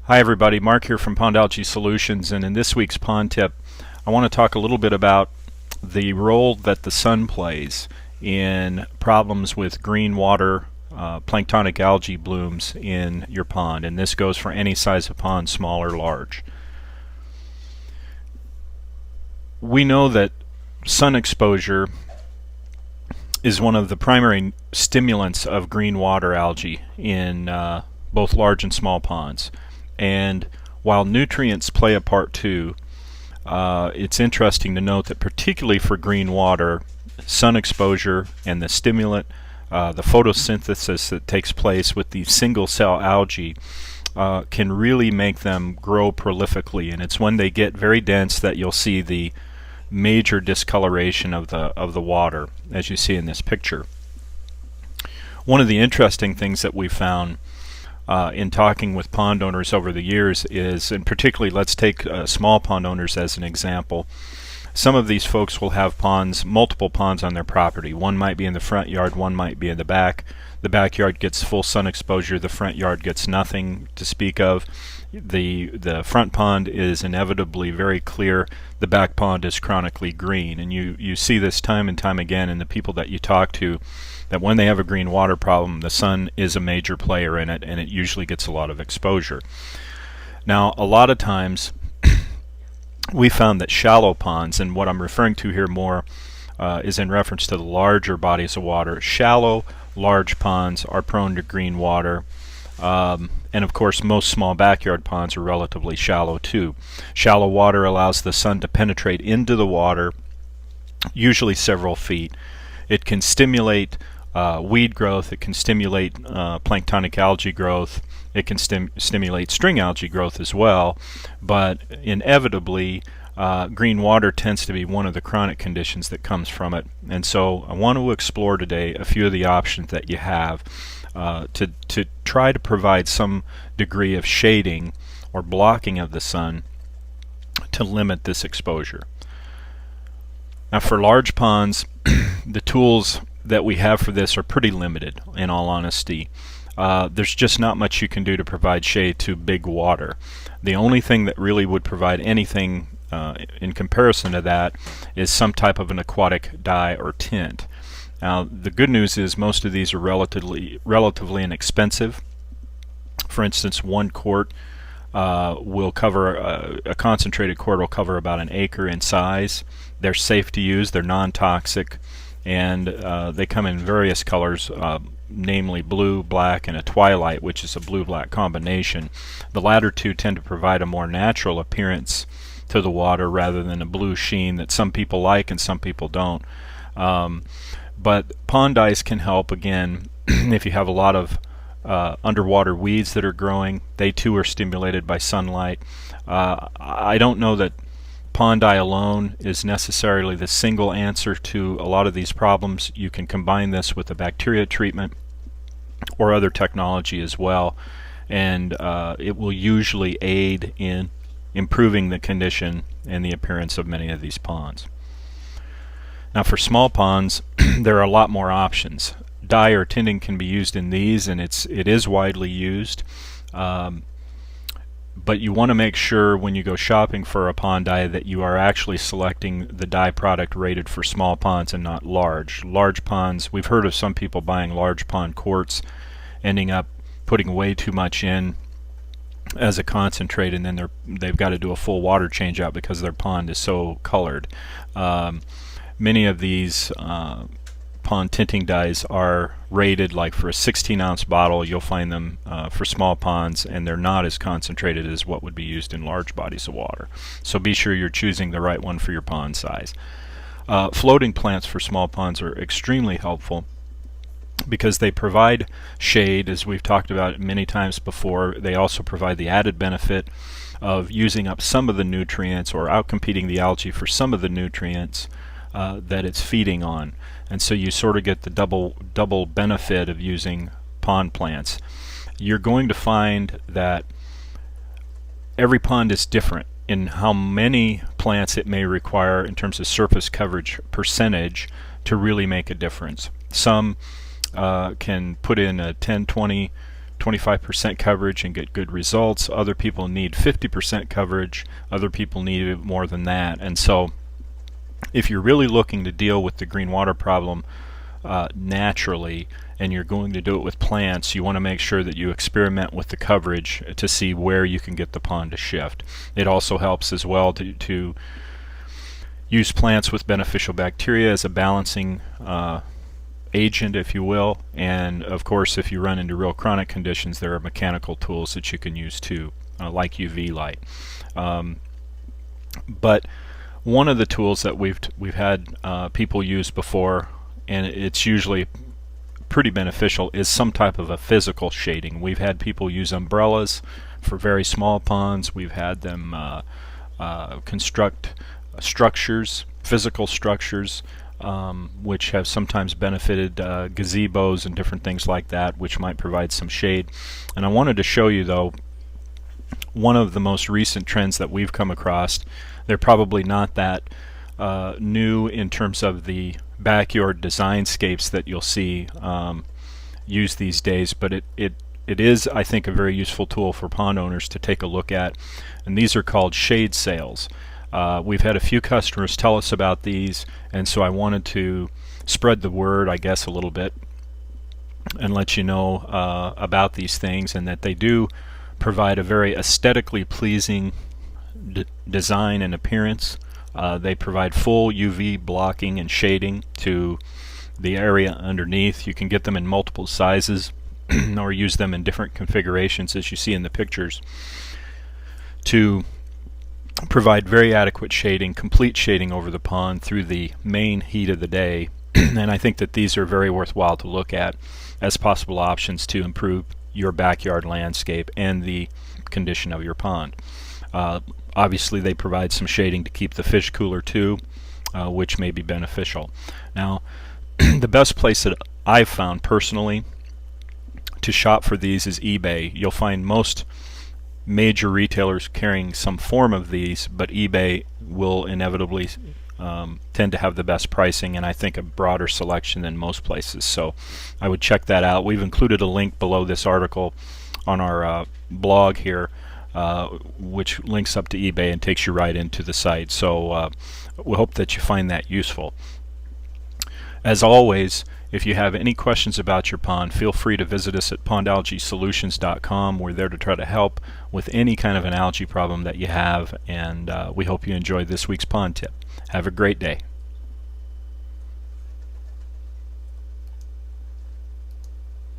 Hi everybody, Mark here from Pond Algae Solutions, and in this week's pond tip I want to talk a little bit about the role that the sun plays in problems with green water planktonic algae blooms in your pond, and this goes for any size of pond, small or large. We know that sun exposure is one of the primary stimulants of green water algae in both large and small ponds. And while nutrients play a part too, it's interesting to note that particularly for green water, sun exposure and the stimulant, the photosynthesis that takes place with the single cell algae can really make them grow prolifically, and it's when they get very dense that you'll see the major discoloration of the water, as you see in this picture. One of the interesting things that we found in talking with pond owners over the years is, and particularly let's take small pond owners as an example. Some of these folks will have ponds, multiple ponds on their property. One might be in the front yard, one might be in the back. The backyard gets full sun exposure, the front yard gets nothing to speak of. The front pond is inevitably very clear, the back pond is chronically green, and you see this time and time again in the people that you talk to, that when they have a green water problem, the sun is a major player in it, and it usually gets a lot of exposure. Now, a lot of times we found that shallow ponds, and what I'm referring to here more is in reference to the larger bodies of water. Shallow, large ponds are prone to green water, and of course most small backyard ponds are relatively shallow too. Shallow water allows the sun to penetrate into the water, usually several feet. It can stimulate weed growth, it can stimulate planktonic algae growth, it can stimulate string algae growth as well, but inevitably green water tends to be one of the chronic conditions that comes from it. And so I want to explore today a few of the options that you have to try to provide some degree of shading or blocking of the sun to limit this exposure. Now, for large ponds, the tools that we have for this are pretty limited, in all honesty. There's just not much you can do to provide shade to big water. The only thing that really would provide anything in comparison to that is some type of an aquatic dye or tint. Now, the good news is most of these are relatively inexpensive. For instance, one quart will cover, a concentrated quart will cover about an acre in size. They're safe to use, they're non-toxic, and they come in various colors, namely blue, black, and a twilight, which is a blue-black combination. The latter two tend to provide a more natural appearance to the water rather than a blue sheen that some people like and some people don't. But pond dyes can help, again, if you have a lot of underwater weeds that are growing. They too are stimulated by sunlight. I don't know that pond dye alone is necessarily the single answer to a lot of these problems. You can combine this with a bacteria treatment or other technology as well, and it will usually aid in improving the condition and the appearance of many of these ponds. Now, for small ponds, there are a lot more options. Dye or tinting can be used in these, and it is widely used. But you want to make sure when you go shopping for a pond dye that you are actually selecting the dye product rated for small ponds and not large. Large ponds, we've heard of some people buying large pond quarts, ending up putting way too much in as a concentrate, and then they've got to do a full water change out because their pond is so colored. Many of these pond tinting dyes are rated, like for a 16-ounce bottle you'll find them for small ponds, and they're not as concentrated as what would be used in large bodies of water. So be sure you're choosing the right one for your pond size. Floating plants for small ponds are extremely helpful because they provide shade, as we've talked about many times before. They also provide the added benefit of using up some of the nutrients or outcompeting the algae for some of the nutrients that it's feeding on, and so you sort of get the double benefit of using pond plants. You're going to find that every pond is different in how many plants it may require in terms of surface coverage percentage to really make a difference. Some can put in a 10, 20, 25% coverage and get good results. Other people need 50% coverage. Other people need more than that. And so if you're really looking to deal with the green water problem naturally, and you're going to do it with plants, you want to make sure that you experiment with the coverage to see where you can get the pond to shift. It also helps as well to use plants with beneficial bacteria as a balancing agent, if you will. And of course, if you run into real chronic conditions, there are mechanical tools that you can use too, like UV light. But one of the tools that we've had people use before, and it's usually pretty beneficial, is some type of a physical shading. We've had people use umbrellas for very small ponds. We've had them construct structures, physical structures, which have sometimes benefited gazebos and different things like that, which might provide some shade. And I wanted to show you, though, one of the most recent trends that we've come across. They're probably not that new in terms of the backyard designscapes that you'll see used these days, but it is, I think, a very useful tool for pond owners to take a look at. And these are called shade sails. We've had a few customers tell us about these, and so I wanted to spread the word, I guess, a little bit and let you know about these things, and that they do provide a very aesthetically pleasing design and appearance. They provide full UV blocking and shading to the area underneath. You can get them in multiple sizes or use them in different configurations, as you see in the pictures, to provide very adequate shading, complete shading over the pond through the main heat of the day. And I think that these are very worthwhile to look at as possible options to improve your backyard landscape and the condition of your pond. Obviously, they provide some shading to keep the fish cooler too, which may be beneficial. Now, the best place that I've found personally to shop for these is eBay. You'll find most major retailers carrying some form of these, but eBay will inevitably tend to have the best pricing, and I think a broader selection than most places. So I would check that out. We've included a link below this article on our blog here, which links up to eBay and takes you right into the site. So we hope that you find that useful. As always, if you have any questions about your pond, feel free to visit us at pondalgaesolutions.com. We're there to try to help with any kind of an algae problem that you have, and we hope you enjoyed this week's pond tip. Have a great day.